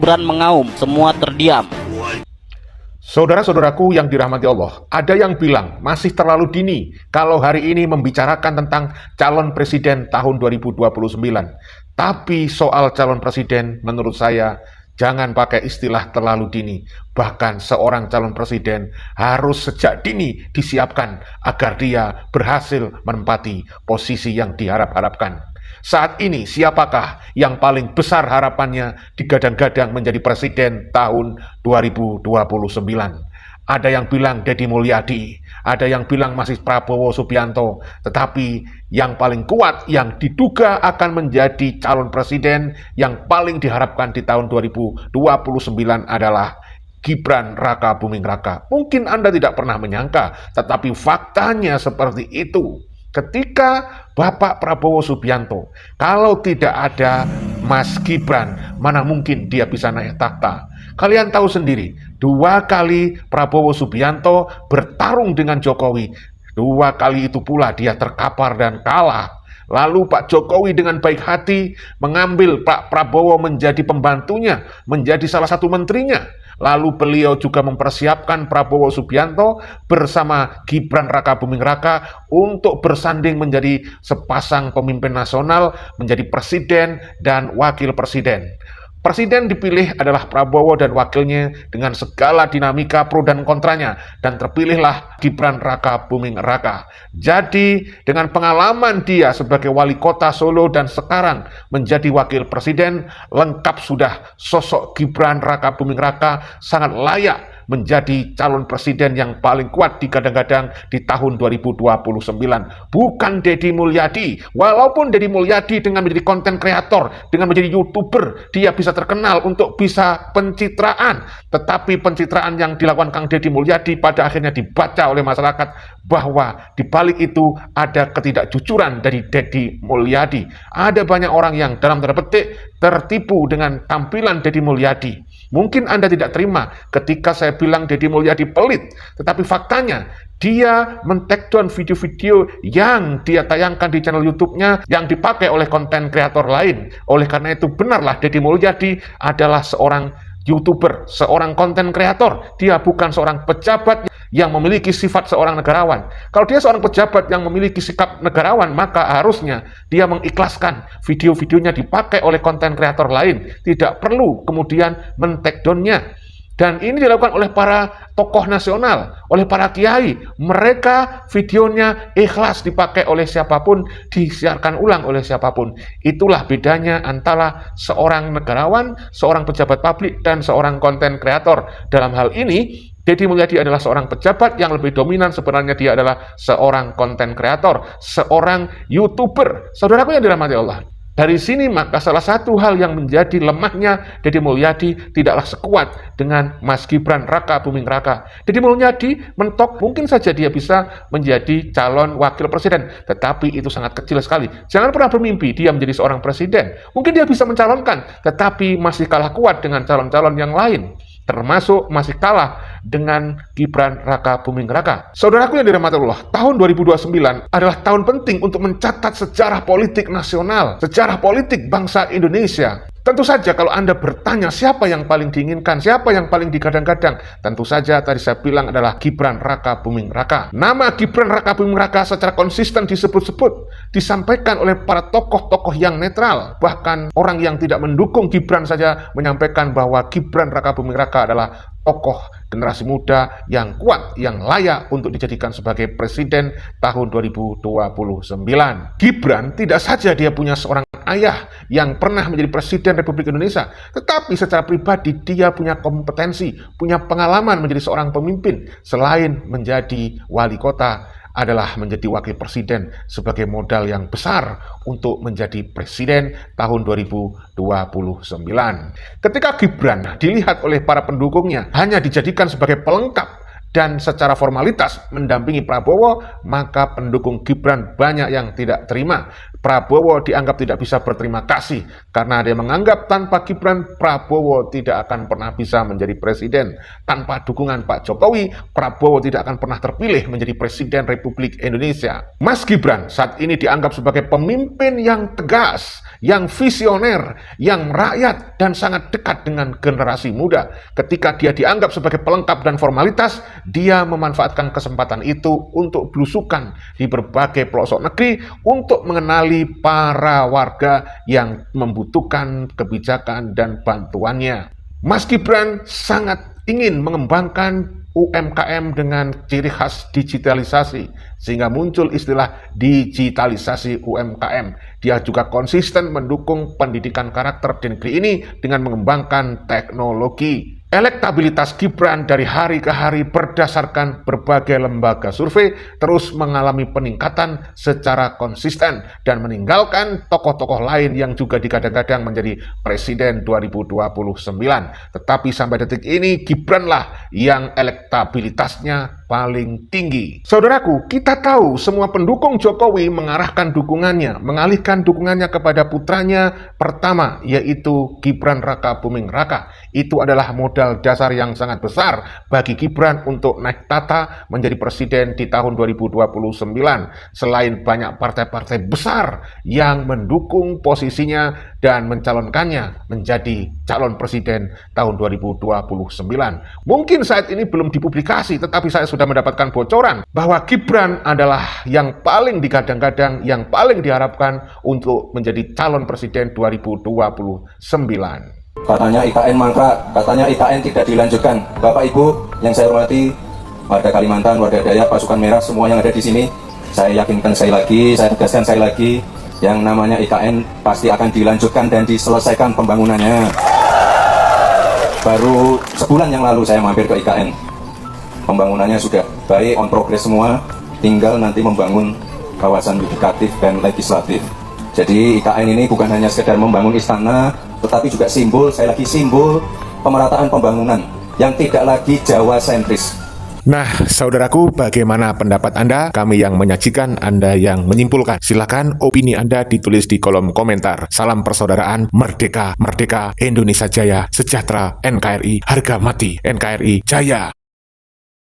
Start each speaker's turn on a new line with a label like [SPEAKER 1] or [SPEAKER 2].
[SPEAKER 1] Gibran mengaum, semua terdiam.
[SPEAKER 2] Saudara-saudaraku yang dirahmati Allah, ada yang bilang masih terlalu dini kalau hari ini membicarakan tentang calon presiden tahun 2029. Tapi soal calon presiden menurut saya jangan pakai istilah terlalu dini. Bahkan seorang calon presiden harus sejak dini disiapkan agar dia berhasil menempati posisi yang diharap-harapkan. Saat ini siapakah yang paling besar harapannya digadang-gadang menjadi presiden tahun 2029? Ada yang bilang Deddy Mulyadi, ada yang bilang masih Prabowo Subianto, tetapi yang paling kuat yang diduga akan menjadi calon presiden yang paling diharapkan di tahun 2029 adalah Gibran Raka Buming Raka. Mungkin Anda tidak pernah menyangka, tetapi faktanya seperti itu. Ketika Bapak Prabowo Subianto, kalau tidak ada Mas Gibran, mana mungkin dia bisa naik takhta? Kalian tahu sendiri, 2 kali Prabowo Subianto bertarung dengan Jokowi. 2 kali itu pula dia terkapar dan kalah. Lalu Pak Jokowi dengan baik hati mengambil Pak Prabowo menjadi pembantunya, menjadi salah satu menterinya. Lalu beliau juga mempersiapkan Prabowo Subianto bersama Gibran Raka Buming Raka untuk bersanding menjadi sepasang pemimpin nasional, menjadi presiden dan wakil presiden. Presiden dipilih adalah Prabowo dan wakilnya dengan segala dinamika pro dan kontranya, dan terpilihlah Gibran Raka Buming Raka. Jadi dengan pengalaman dia sebagai wali kota Solo dan sekarang menjadi wakil presiden, lengkap sudah sosok Gibran Raka Buming Raka sangat layak menjadi calon presiden yang paling kuat digadang-gadang di tahun 2029. Bukan Deddy Mulyadi. Walaupun Deddy Mulyadi dengan menjadi konten kreator, dengan menjadi YouTuber, dia bisa terkenal untuk bisa pencitraan. Tetapi pencitraan yang dilakukan Kang Deddy Mulyadi pada akhirnya dibaca oleh masyarakat bahwa di balik itu ada ketidakjujuran dari Deddy Mulyadi. Ada banyak orang yang dalam tanda petik tertipu dengan tampilan Deddy Mulyadi. Mungkin Anda tidak terima ketika saya bilang Deddy Mulyadi pelit, tetapi faktanya dia men-take down video-video yang dia tayangkan di channel YouTube-nya yang dipakai oleh konten kreator lain. Oleh karena itu benarlah Deddy Mulyadi adalah seorang YouTuber, seorang konten kreator. Dia bukan seorang pejabat yang memiliki sifat seorang negarawan. Kalau dia seorang pejabat yang memiliki sikap negarawan, maka harusnya dia mengikhlaskan video-videonya dipakai oleh konten kreator lain. Tidak perlu kemudian men-take down-nya. Dan ini dilakukan oleh para tokoh nasional, oleh para kiai. Mereka videonya ikhlas dipakai oleh siapapun, disiarkan ulang oleh siapapun. Itulah bedanya antara seorang negarawan, seorang pejabat publik, dan seorang konten kreator. Dalam hal ini, Deddy Mulyadi adalah seorang pejabat yang lebih dominan, sebenarnya dia adalah seorang konten kreator, seorang YouTuber. Saudaraku yang dirahmati Allah. Dari sini maka salah satu hal yang menjadi lemahnya Deddy Mulyadi tidaklah sekuat dengan Mas Gibran Raka Buming Raka. Deddy Mulyadi mentok, mungkin saja dia bisa menjadi calon wakil presiden, tetapi itu sangat kecil sekali. Jangan pernah bermimpi dia menjadi seorang presiden. Mungkin dia bisa mencalonkan, tetapi masih kalah kuat dengan calon-calon yang lain. Termasuk masih kalah dengan Gibran Raka Buming Raka. Saudaraku yang dirahmati Allah, tahun 2029 adalah tahun penting untuk mencatat sejarah politik nasional, sejarah politik bangsa Indonesia. Tentu saja kalau Anda bertanya siapa yang paling diinginkan, siapa yang paling digadang-gadang, tentu saja tadi saya bilang adalah Gibran Raka Buming Raka. Nama Gibran Raka Buming Raka secara konsisten disebut-sebut, disampaikan oleh para tokoh-tokoh yang netral. Bahkan orang yang tidak mendukung Gibran saja menyampaikan bahwa Gibran Raka Buming Raka adalah tokoh generasi muda yang kuat, yang layak untuk dijadikan sebagai presiden tahun 2029. Gibran tidak saja dia punya seorang ayah yang pernah menjadi presiden Republik Indonesia, tetapi secara pribadi dia punya kompetensi, punya pengalaman menjadi seorang pemimpin. Selain menjadi wali kota, adalah menjadi wakil presiden sebagai modal yang besar untuk menjadi presiden tahun 2029. Ketika Gibran dilihat oleh para pendukungnya hanya dijadikan sebagai pelengkap dan secara formalitas mendampingi Prabowo, maka pendukung Gibran banyak yang tidak terima. Prabowo dianggap tidak bisa berterima kasih karena dia menganggap tanpa Gibran, Prabowo tidak akan pernah bisa menjadi presiden. Tanpa dukungan Pak Jokowi, Prabowo tidak akan pernah terpilih menjadi Presiden Republik Indonesia. Mas Gibran saat ini dianggap sebagai pemimpin yang tegas, yang visioner, yang merakyat, dan sangat dekat dengan generasi muda. Ketika dia dianggap sebagai pelengkap dan formalitas, dia memanfaatkan kesempatan itu untuk belusukan di berbagai pelosok negeri untuk mengenali para warga yang membutuhkan kebijakan dan bantuannya. Mas Gibran sangat ingin mengembangkan UMKM dengan ciri khas digitalisasi, sehingga muncul istilah digitalisasi UMKM. Dia juga konsisten mendukung pendidikan karakter di negeri ini dengan mengembangkan teknologi. Elektabilitas Gibran dari hari ke hari berdasarkan berbagai lembaga survei terus mengalami peningkatan secara konsisten dan meninggalkan tokoh-tokoh lain yang juga digadang-gadang menjadi Presiden 2029. Tetapi sampai detik ini Gibranlah yang elektabilitasnya paling tinggi. Saudaraku, kita tahu semua pendukung Jokowi mengalihkan dukungannya kepada putranya pertama, yaitu Gibran Raka Buming Raka. Itu adalah modal dasar yang sangat besar bagi Gibran untuk naik tata menjadi presiden di tahun 2029. Selain banyak partai-partai besar yang mendukung posisinya dan mencalonkannya menjadi calon presiden tahun 2029. Mungkin saat ini belum dipublikasi, tetapi saya sudah mendapatkan bocoran bahwa Gibran adalah yang paling digadang-gadang, yang paling diharapkan untuk menjadi calon presiden 2029.
[SPEAKER 3] Katanya IKN mangkrak, katanya IKN tidak dilanjutkan. Bapak Ibu yang saya hormati, warga Kalimantan, warga Dayak, pasukan merah, semua yang ada di sini, saya yakinkan sekali lagi, saya tegaskan sekali lagi, yang namanya IKN pasti akan dilanjutkan dan diselesaikan pembangunannya. Baru sebulan yang lalu saya mampir ke IKN. Pembangunannya sudah baik, on progress semua, tinggal nanti membangun kawasan yudikatif dan legislatif. Jadi IKN ini bukan hanya sekedar membangun istana, tetapi juga simbol, saya lagi simbol pemerataan pembangunan yang tidak lagi Jawa sentris.
[SPEAKER 2] Nah, saudaraku, bagaimana pendapat Anda? Kami yang menyajikan, Anda yang menyimpulkan. Silakan opini Anda ditulis di kolom komentar. Salam persaudaraan, merdeka, merdeka, Indonesia Jaya, sejahtera, NKRI, harga mati, NKRI Jaya.